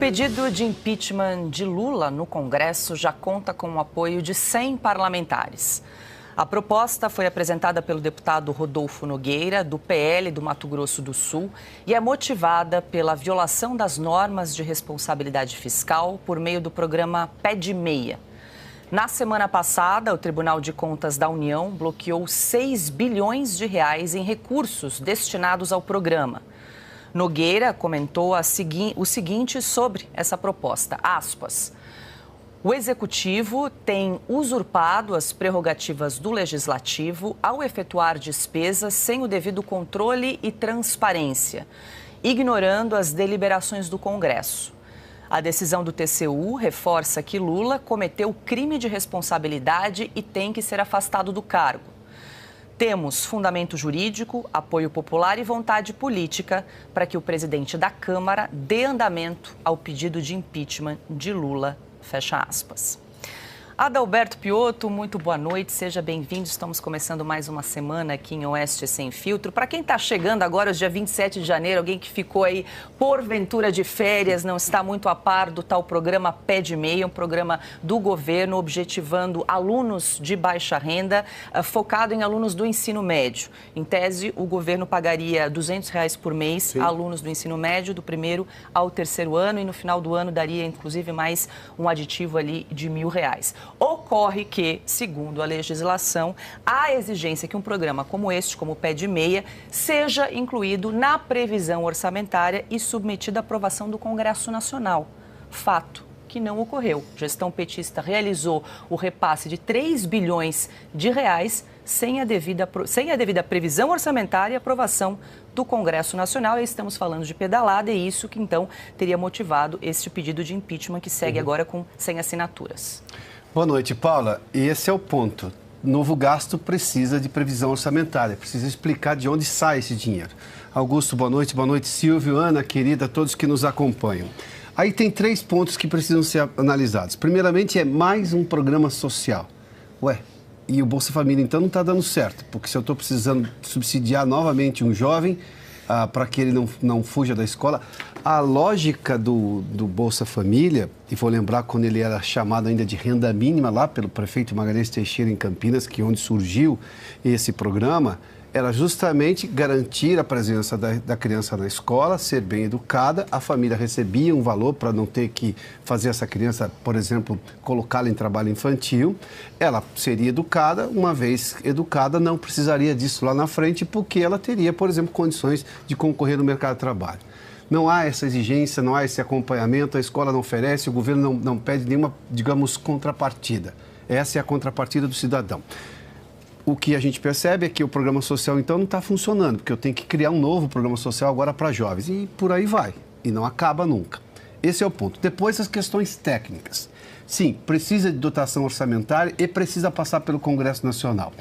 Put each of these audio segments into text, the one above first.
O pedido de impeachment de Lula no Congresso já conta com o apoio de 100 parlamentares. A proposta foi apresentada pelo deputado Rodolfo Nogueira, do PL do Mato Grosso do Sul, e é motivada pela violação das normas de responsabilidade fiscal por meio do programa Pé de Meia. Na semana passada, o Tribunal de Contas da União bloqueou 6 bilhões de reais em recursos destinados ao programa. Nogueira comentou o seguinte sobre essa proposta, aspas, o Executivo tem usurpado as prerrogativas do Legislativo ao efetuar despesas sem o devido controle e transparência, ignorando as deliberações do Congresso. A decisão do TCU reforça que Lula cometeu crime de responsabilidade e tem que ser afastado do cargo. Temos fundamento jurídico, apoio popular e vontade política para que o presidente da Câmara dê andamento ao pedido de impeachment de Lula, fecha aspas. Adalberto Piotto, muito boa noite, seja bem-vindo. Estamos começando mais uma semana aqui em Oeste Sem Filtro. Para quem está chegando agora, dia 27 de janeiro, alguém que ficou aí porventura de férias, não está muito a par do tal programa Pé de Meia, um programa do governo objetivando alunos de baixa renda, focado em alunos do ensino médio. Em tese, o governo pagaria R$200 por mês a alunos do ensino médio, do primeiro ao terceiro ano, e no final do ano daria, inclusive, mais um aditivo ali de R$1.000. Ocorre que, segundo a legislação, há exigência que um programa como este, como o Pé de Meia, seja incluído na previsão orçamentária e submetido à aprovação do Congresso Nacional. Fato que não ocorreu. A gestão petista realizou o repasse de 3 bilhões de reais sem a devida previsão orçamentária e aprovação do Congresso Nacional. E estamos falando de pedalada, e isso que então teria motivado este pedido de impeachment que segue agora com 100 assinaturas. Boa noite, Paula. E esse é o ponto. Novo gasto precisa de previsão orçamentária, precisa explicar de onde sai esse dinheiro. Augusto, boa noite. Boa noite, Silvio, Ana, querida, todos que nos acompanham. Aí tem 3 pontos que precisam ser analisados. Primeiramente, é mais um programa social. E o Bolsa Família, então, não está dando certo, porque se eu estou precisando subsidiar novamente um jovem para que ele não fuja da escola, a lógica do Bolsa Família, e vou lembrar quando ele era chamado ainda de renda mínima lá pelo prefeito Magalhães Teixeira em Campinas, que é onde surgiu esse programa, era justamente garantir a presença da criança na escola, ser bem educada, a família recebia um valor para não ter que fazer essa criança, por exemplo, colocá-la em trabalho infantil. Ela seria educada, uma vez educada, não precisaria disso lá na frente, porque ela teria, por exemplo, condições de concorrer no mercado de trabalho. Não há essa exigência, não há esse acompanhamento, a escola não oferece, o governo não pede nenhuma, digamos, contrapartida. Essa é a contrapartida do cidadão. O que a gente percebe é que o programa social, então, não está funcionando, porque eu tenho que criar um novo programa social agora para jovens. E por aí vai. E não acaba nunca. Esse é o ponto. Depois, as questões técnicas. Sim, precisa de dotação orçamentária e precisa passar pelo Congresso Nacional.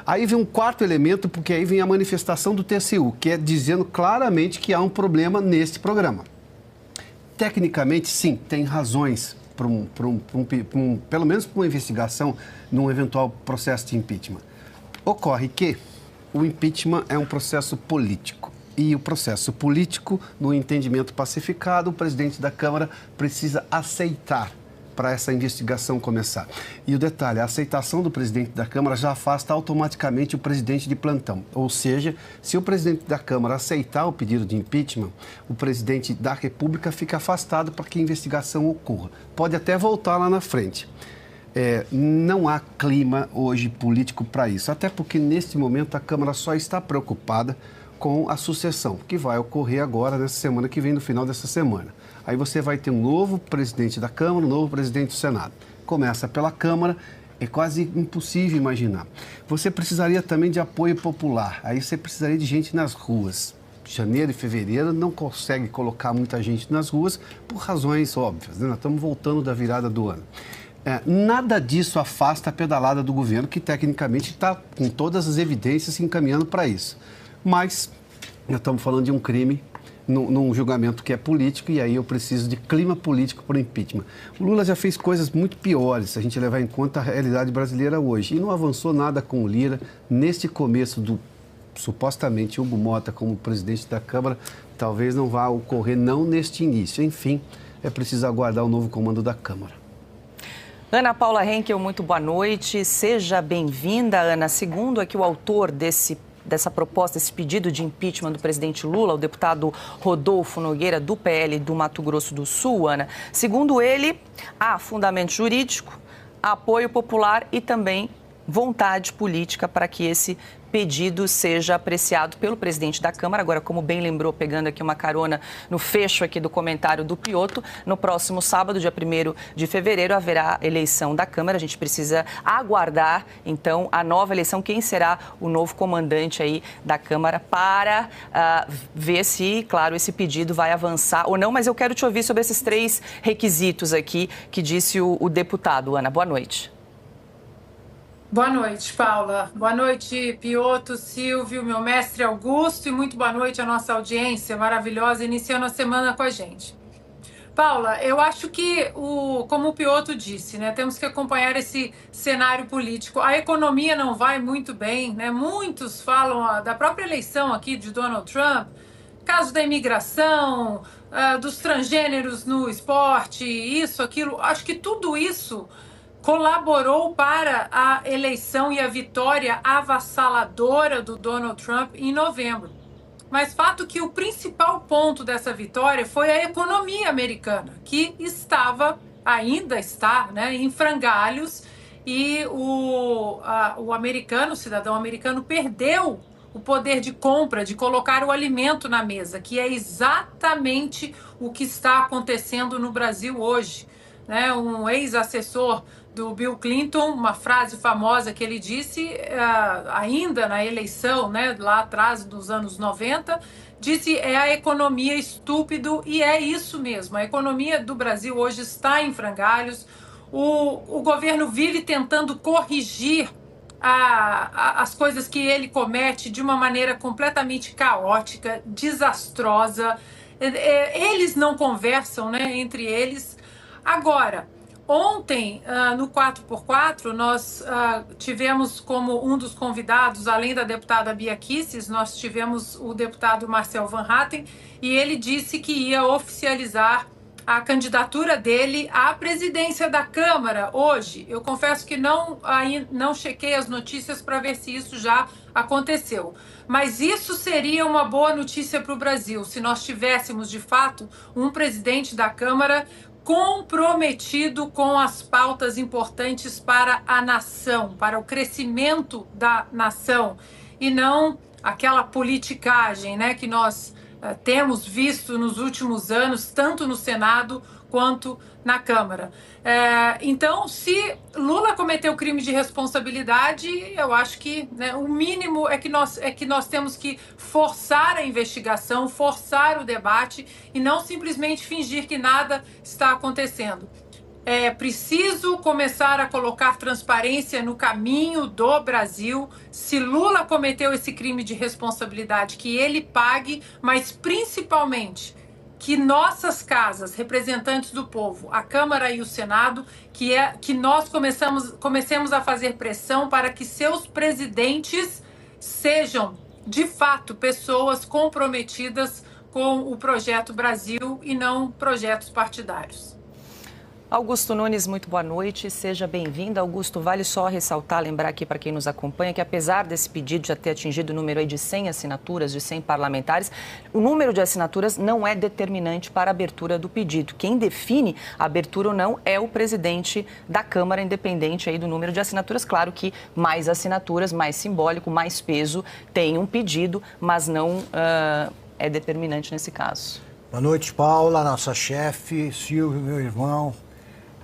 Aí vem um quarto elemento, porque aí vem a manifestação do TCU, que é dizendo claramente que há um problema neste programa. Tecnicamente, sim, tem razões, pelo menos para uma investigação num eventual processo de impeachment. Ocorre que o impeachment é um processo político. E o processo político, no entendimento pacificado, o presidente da Câmara precisa aceitar para essa investigação começar. E o detalhe, a aceitação do presidente da Câmara já afasta automaticamente o presidente de plantão. Ou seja, se o presidente da Câmara aceitar o pedido de impeachment, o presidente da República fica afastado para que a investigação ocorra. Pode até voltar lá na frente. Não há clima hoje político para isso, até porque neste momento a Câmara só está preocupada com a sucessão, que vai ocorrer agora, nessa semana que vem, no final dessa semana. Aí você vai ter um novo presidente da Câmara, um novo presidente do Senado. Começa pela Câmara, é quase impossível imaginar. Você precisaria também de apoio popular, aí você precisaria de gente nas ruas. Janeiro e fevereiro não consegue colocar muita gente nas ruas por razões óbvias, né? Nós estamos voltando da virada do ano. Nada disso afasta a pedalada do governo, que tecnicamente está com todas as evidências se encaminhando para isso. Mas nós estamos falando de um crime num julgamento que é político, e aí eu preciso de clima político para o impeachment. O Lula já fez coisas muito piores, se a gente levar em conta a realidade brasileira hoje, e não avançou nada com o Lira neste começo do supostamente Hugo Mota como presidente da Câmara. Talvez não vá ocorrer não neste início. Enfim, é preciso aguardar o novo comando da Câmara. Ana Paula Henkel, muito boa noite. Seja bem-vinda, Ana. Segundo aqui o autor dessa proposta, esse pedido de impeachment do presidente Lula, o deputado Rodolfo Nogueira, do PL do Mato Grosso do Sul, Ana, segundo ele, há fundamento jurídico, apoio popular e também vontade política para que esse pedido seja apreciado pelo presidente da Câmara. Agora, como bem lembrou, pegando aqui uma carona no fecho aqui do comentário do Piotto, no próximo sábado, dia 1º de fevereiro, haverá eleição da Câmara. A gente precisa aguardar, então, a nova eleição, quem será o novo comandante aí da Câmara para ver se, claro, esse pedido vai avançar ou não. Mas eu quero te ouvir sobre esses 3 requisitos aqui que disse o deputado. Ana, boa noite. Boa noite, Paula. Boa noite, Piotto, Silvio, meu mestre Augusto, e muito boa noite à nossa audiência maravilhosa, iniciando a semana com a gente. Paula, eu acho que, como o Piotto disse, né, temos que acompanhar esse cenário político. A economia não vai muito bem, né? Muitos falam da própria eleição aqui de Donald Trump, caso da imigração, dos transgêneros no esporte, isso, aquilo. Acho que tudo isso colaborou para a eleição e a vitória avassaladora do Donald Trump em novembro. Mas fato que o principal ponto dessa vitória foi a economia americana, que ainda está, né, em frangalhos, e o cidadão americano perdeu o poder de compra, de colocar o alimento na mesa, que é exatamente o que está acontecendo no Brasil hoje, né? Um ex-assessor do Bill Clinton, uma frase famosa que ele disse ainda na eleição, né, lá atrás dos anos 90, disse: é a economia estúpido, e é isso mesmo. A economia do Brasil hoje está em frangalhos. O governo vive tentando corrigir as coisas que ele comete de uma maneira completamente caótica, desastrosa. Eles não conversam, né, entre eles. Agora, ontem, no 4x4, nós tivemos como um dos convidados, além da deputada Bia Kicis, nós tivemos o deputado Marcel Van Hatten, e ele disse que ia oficializar a candidatura dele à presidência da Câmara hoje. Eu confesso que não chequei as notícias para ver se isso já aconteceu. Mas isso seria uma boa notícia para o Brasil, se nós tivéssemos, de fato, um presidente da Câmara comprometido com as pautas importantes para a nação, para o crescimento da nação, e não aquela politicagem, né, que nós temos visto nos últimos anos, tanto no Senado quanto na Câmara. Então, se Lula cometeu crime de responsabilidade, eu acho que, né, o mínimo é que nós temos que forçar a investigação, forçar o debate e não simplesmente fingir que nada está acontecendo. É preciso começar a colocar transparência no caminho do Brasil. Se Lula cometeu esse crime de responsabilidade, que ele pague, mas principalmente que nossas casas, representantes do povo, a Câmara e o Senado, que nós comecemos a fazer pressão para que seus presidentes sejam, de fato, pessoas comprometidas com o projeto Brasil e não projetos partidários. Augusto Nunes, muito boa noite, seja bem-vindo. Augusto, vale só ressaltar, lembrar aqui para quem nos acompanha, que apesar desse pedido já ter atingido o número aí de 100 assinaturas, de 100 parlamentares, o número de assinaturas não é determinante para a abertura do pedido. Quem define a abertura ou não é o presidente da Câmara, independente aí do número de assinaturas. Claro que mais assinaturas, mais simbólico, mais peso tem um pedido, mas não é determinante nesse caso. Boa noite, Paula, nossa chefe, Silvio, meu irmão,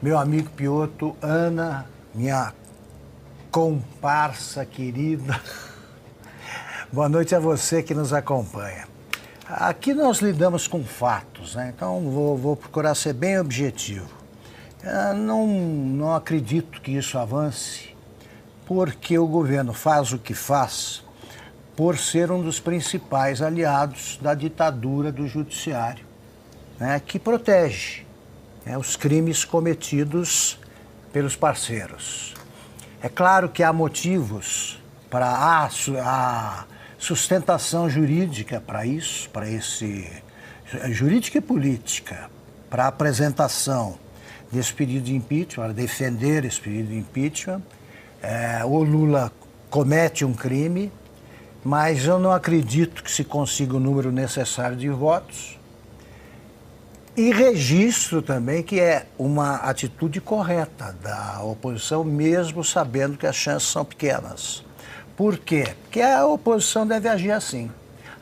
meu amigo Piotto, Ana, minha comparsa querida. Boa noite a você que nos acompanha. Aqui nós lidamos com fatos, né? Então vou procurar ser bem objetivo. Não acredito que isso avance, porque o governo faz o que faz por ser um dos principais aliados da ditadura do judiciário, né, que protege os crimes cometidos pelos parceiros. É claro que há motivos para a sustentação jurídica para isso, jurídica e política, para a apresentação desse pedido de impeachment, para defender esse pedido de impeachment. O Lula comete um crime, mas eu não acredito que se consiga o número necessário de votos. E registro também que é uma atitude correta da oposição, mesmo sabendo que as chances são pequenas. Por quê? Porque a oposição deve agir assim,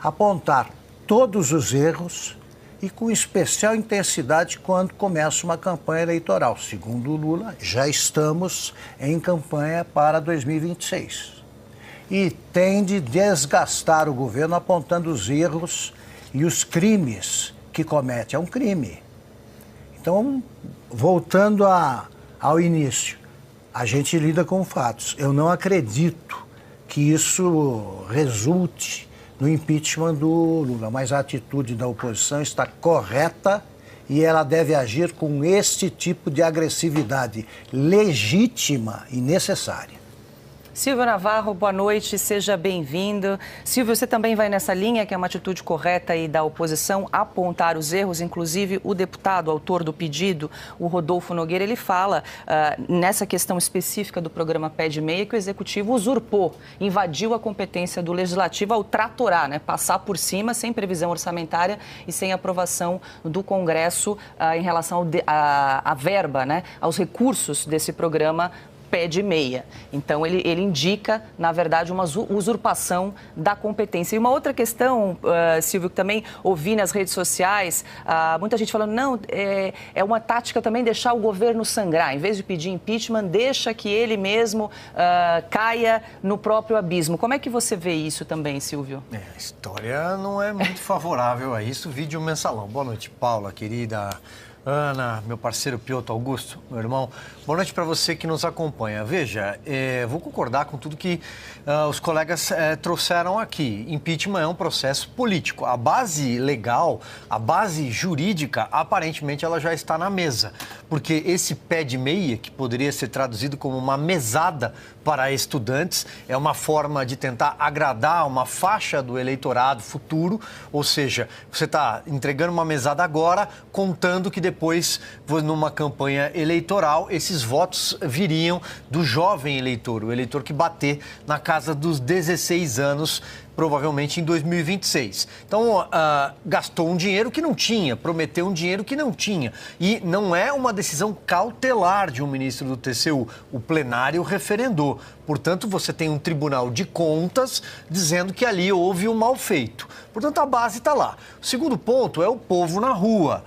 apontar todos os erros e com especial intensidade quando começa uma campanha eleitoral. Segundo o Lula, já estamos em campanha para 2026. E tem de desgastar o governo apontando os erros e os crimes que comete. É um crime. Então, voltando ao início, a gente lida com fatos. Eu não acredito que isso resulte no impeachment do Lula, mas a atitude da oposição está correta e ela deve agir com este tipo de agressividade legítima e necessária. Silvio Navarro, boa noite, seja bem-vindo. Silvio, você também vai nessa linha, que é uma atitude correta aí da oposição, apontar os erros. Inclusive, o deputado, autor do pedido, o Rodolfo Nogueira, ele fala nessa questão específica do programa Pé de Meia que o Executivo usurpou, invadiu a competência do Legislativo ao tratorar, né, passar por cima, sem previsão orçamentária e sem aprovação do Congresso em relação à verba, né, aos recursos desse programa Pé de Meia. Então, ele indica, na verdade, uma usurpação da competência. E uma outra questão, Silvio, que também ouvi nas redes sociais, muita gente falando, não, é uma tática também deixar o governo sangrar. Em vez de pedir impeachment, deixa que ele mesmo caia no próprio abismo. Como é que você vê isso também, Silvio? A história não é muito favorável a isso. Vídeo mensalão. Boa noite, Paula, querida Ana, meu parceiro Piotr Augusto, meu irmão. Boa noite para você que nos acompanha. Veja, vou concordar com tudo que os colegas trouxeram aqui. Impeachment é um processo político. A base legal, a base jurídica, aparentemente ela já está na mesa. Porque esse pé de meia, que poderia ser traduzido como uma mesada para estudantes, é uma forma de tentar agradar uma faixa do eleitorado futuro. Ou seja, você está entregando uma mesada agora, contando que depois, numa campanha eleitoral, esses votos viriam do jovem eleitor, o eleitor que bater na casa dos 16 anos, provavelmente em 2026. Então, gastou um dinheiro que não tinha, prometeu um dinheiro que não tinha. E não é uma decisão cautelar de um ministro do TCU. O plenário referendou. Portanto, você tem um tribunal de contas dizendo que ali houve um mal feito. Portanto, a base está lá. O segundo ponto é o povo na rua.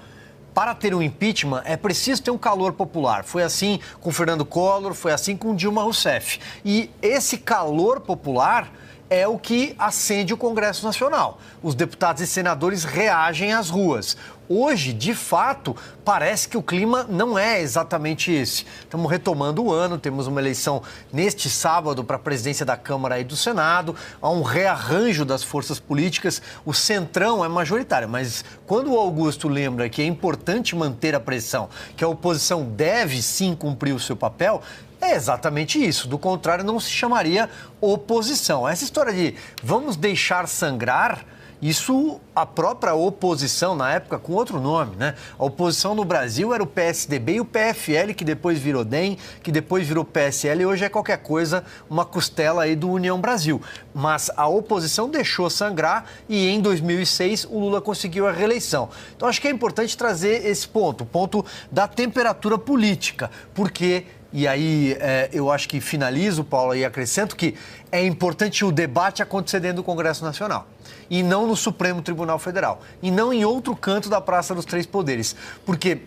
Para ter um impeachment, é preciso ter um calor popular. Foi assim com Fernando Collor, foi assim com Dilma Rousseff. E esse calor popular é o que acende o Congresso Nacional. Os deputados e senadores reagem às ruas. Hoje, de fato, parece que o clima não é exatamente esse. Estamos retomando o ano, temos uma eleição neste sábado para a presidência da Câmara e do Senado, há um rearranjo das forças políticas, o centrão é majoritário, mas quando o Augusto lembra que é importante manter a pressão, que a oposição deve sim cumprir o seu papel, é exatamente isso. Do contrário, não se chamaria oposição. Essa história de vamos deixar sangrar, isso a própria oposição, na época, com outro nome, né? A oposição no Brasil era o PSDB e o PFL, que depois virou DEM, que depois virou PSL e hoje é qualquer coisa, uma costela aí do União Brasil. Mas a oposição deixou sangrar e em 2006 o Lula conseguiu a reeleição. Então acho que é importante trazer esse ponto, o ponto da temperatura política, porque... E aí eu acho que finalizo, Paulo, e acrescento que é importante o debate acontecer dentro do Congresso Nacional e não no Supremo Tribunal Federal e não em outro canto da Praça dos Três Poderes, porque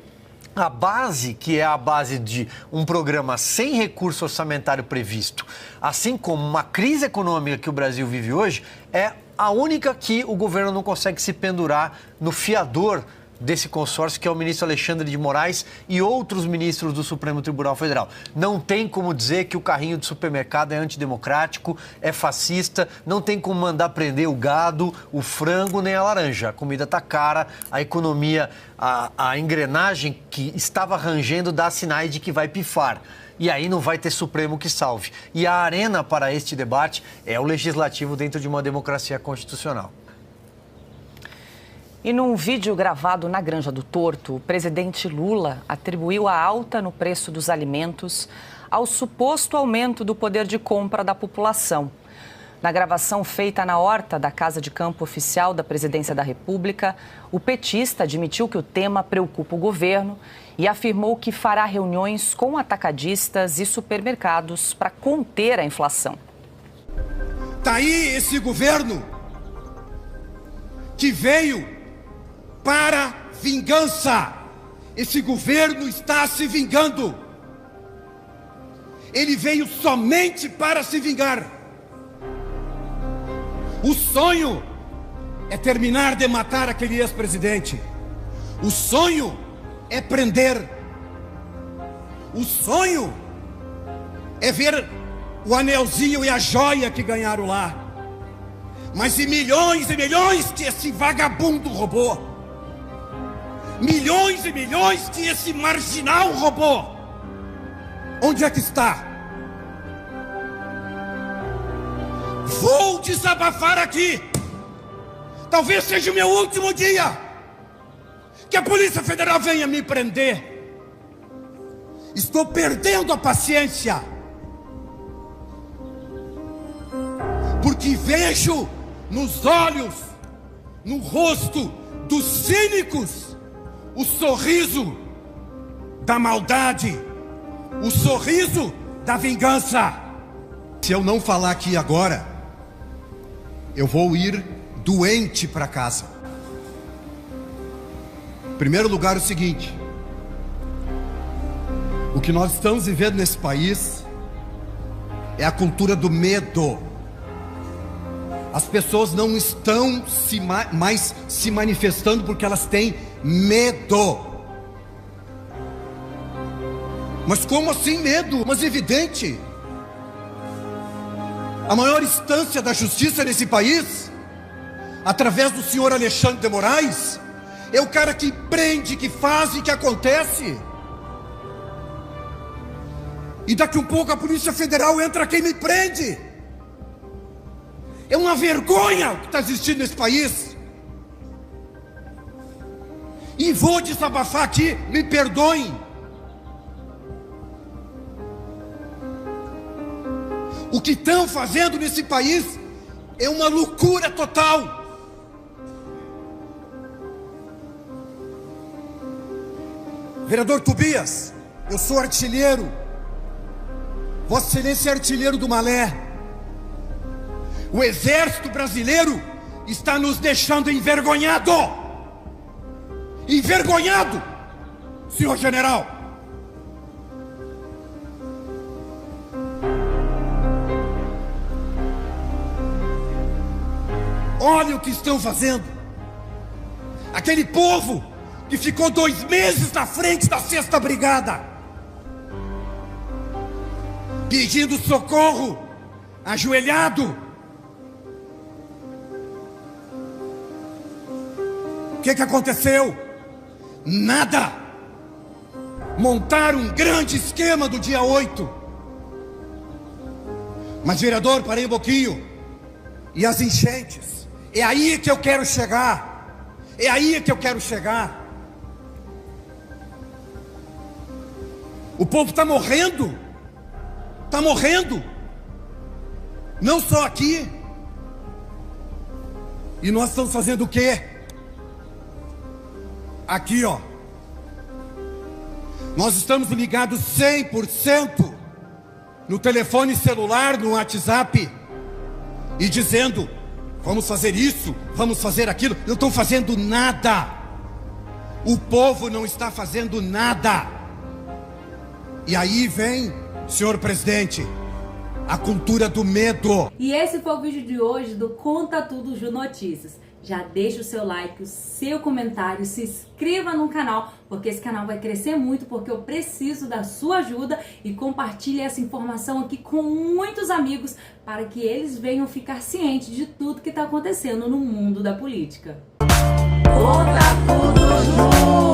a base, que é a base de um programa sem recurso orçamentário previsto, assim como uma crise econômica que o Brasil vive hoje, é a única que o governo não consegue se pendurar no fiador desse consórcio, que é o ministro Alexandre de Moraes e outros ministros do Supremo Tribunal Federal. Não tem como dizer que o carrinho de supermercado é antidemocrático, é fascista, não tem como mandar prender o gado, o frango, nem a laranja. A comida está cara, a economia, a engrenagem que estava rangendo dá sinais de que vai pifar. E aí não vai ter Supremo que salve. E a arena para este debate é o Legislativo dentro de uma democracia constitucional. E num vídeo gravado na Granja do Torto, o presidente Lula atribuiu a alta no preço dos alimentos ao suposto aumento do poder de compra da população. Na gravação feita na horta da Casa de Campo Oficial da Presidência da República, o petista admitiu que o tema preocupa o governo e afirmou que fará reuniões com atacadistas e supermercados para conter a inflação. Tá aí esse governo que veio para vingança. Esse governo está se vingando. Ele veio somente para se vingar. O sonho é terminar de matar aquele ex-presidente. O sonho é prender. O sonho é ver o anelzinho e a joia que ganharam lá. Mas e milhões que esse vagabundo roubou. Milhões e milhões que esse marginal roubou. Onde é que está? Vou desabafar aqui. Talvez seja o meu último dia que a Polícia Federal venha me prender. Estou perdendo a paciência, porque vejo nos olhos, no rosto dos cínicos, o sorriso da maldade, o sorriso da vingança. Se eu não falar aqui agora, eu vou ir doente para casa. Em primeiro lugar, o seguinte: o que nós estamos vivendo nesse país é a cultura do medo. As pessoas não estão mais se manifestando porque elas têm medo. Mas como assim medo? Mas evidente. A maior instância da justiça nesse país, através do senhor Alexandre de Moraes, é o cara que prende, que faz e que acontece. E daqui um pouco a Polícia Federal entra quem me prende. É uma vergonha o que está existindo nesse país. E vou desabafar aqui, me perdoem. O que estão fazendo nesse país é uma loucura total. Vereador Tobias, eu sou artilheiro. Vossa Excelência é artilheiro do Malé. O exército brasileiro está nos deixando envergonhado. Envergonhado, senhor general. Olha o que estão fazendo. Aquele povo que ficou 2 meses na frente da 6ª Brigada, pedindo socorro, ajoelhado. O que aconteceu? Nada. Montaram um grande esquema do dia 8. Mas, vereador, parei um pouquinho. E as enchentes? É aí que eu quero chegar. É aí que eu quero chegar. O povo está morrendo. Está morrendo. Não só aqui. E nós estamos fazendo o quê? Aqui, ó. Nós estamos ligados 100% no telefone celular, no WhatsApp, e dizendo: vamos fazer isso, vamos fazer aquilo. Não estão fazendo nada. O povo não está fazendo nada. E aí vem, senhor presidente, a cultura do medo. E esse foi o vídeo de hoje do Conta Tudo Ju Notícias. Já deixa o seu like, o seu comentário, se inscreva no canal, porque esse canal vai crescer muito, porque eu preciso da sua ajuda, e compartilhe essa informação aqui com muitos amigos, para que eles venham ficar cientes de tudo que está acontecendo no mundo da política. Conta Tudo Ju!